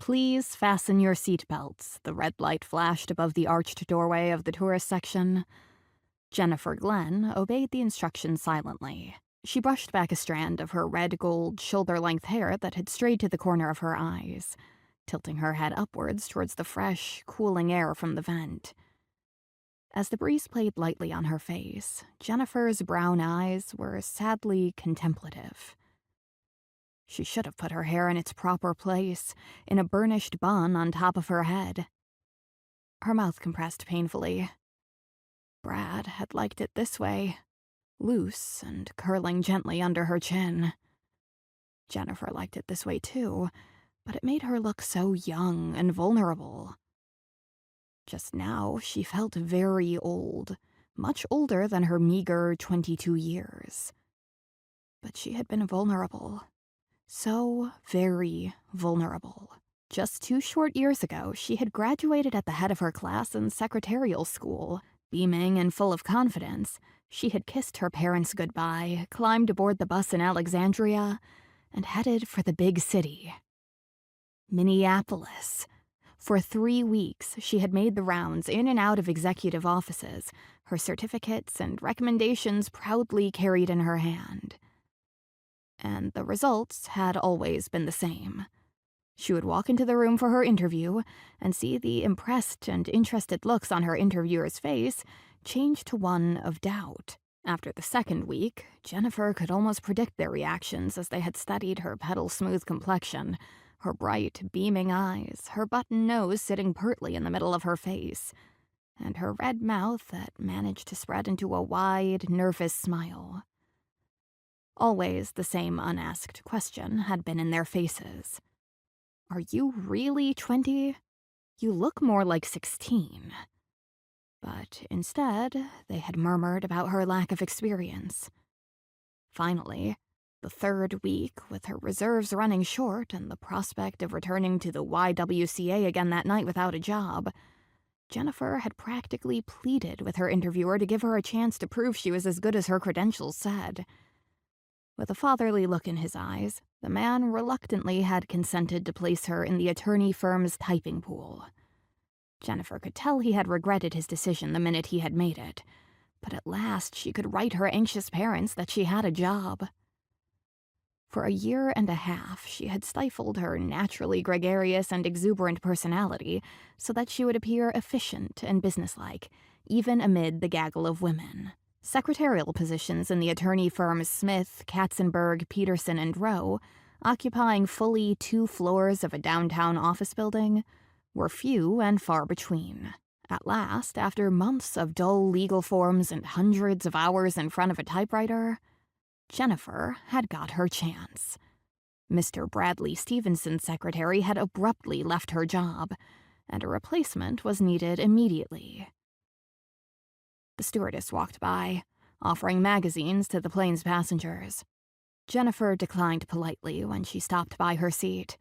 Please fasten your seatbelts, the red light flashed above the arched doorway of the tourist section. Jennifer Glenn obeyed the instructions silently. She brushed back a strand of her red-gold, shoulder-length hair that had strayed to the corner of her eyes, tilting her head upwards towards the fresh, cooling air from the vent. As the breeze played lightly on her face, Jennifer's brown eyes were sadly contemplative. She should have put her hair in its proper place, in a burnished bun on top of her head. Her mouth compressed painfully. Brad had liked it this way, loose and curling gently under her chin. Jennifer liked it this way too, but it made her look so young and vulnerable. Just now, she felt very old, much older than her meager 22 years. But she had been vulnerable. So very vulnerable. Just 2 short years ago, she had graduated at the head of her class in secretarial school. Beaming and full of confidence, she had kissed her parents goodbye, climbed aboard the bus in Alexandria, and headed for the big city. Minneapolis. For 3 weeks, she had made the rounds in and out of executive offices, her certificates and recommendations proudly carried in her hand. And the results had always been the same. She would walk into the room for her interview and see the impressed and interested looks on her interviewer's face change to one of doubt. After the second week, Jennifer could almost predict their reactions as they had studied her petal-smooth complexion, her bright, beaming eyes, her button nose sitting pertly in the middle of her face, and her red mouth that managed to spread into a wide, nervous smile. Always the same unasked question had been in their faces. Are you really 20? You look more like 16. But instead, they had murmured about her lack of experience. Finally, the third week, with her reserves running short and the prospect of returning to the YWCA again that night without a job, Jennifer had practically pleaded with her interviewer to give her a chance to prove she was as good as her credentials said. With a fatherly look in his eyes, the man reluctantly had consented to place her in the attorney firm's typing pool. Jennifer could tell he had regretted his decision the minute he had made it, but at last she could write her anxious parents that she had a job. For a year and a half, she had stifled her naturally gregarious and exuberant personality so that she would appear efficient and businesslike, even amid the gaggle of women. Secretarial positions in the attorney firms Smith, Katzenberg, Peterson, and Rowe, occupying fully 2 floors of a downtown office building, were few and far between. At last, after months of dull legal forms and hundreds of hours in front of a typewriter, Jennifer had got her chance. Mr. Bradley Stevenson's secretary had abruptly left her job, and a replacement was needed immediately. The stewardess walked by, offering magazines to the plane's passengers. Jennifer declined politely when she stopped by her seat.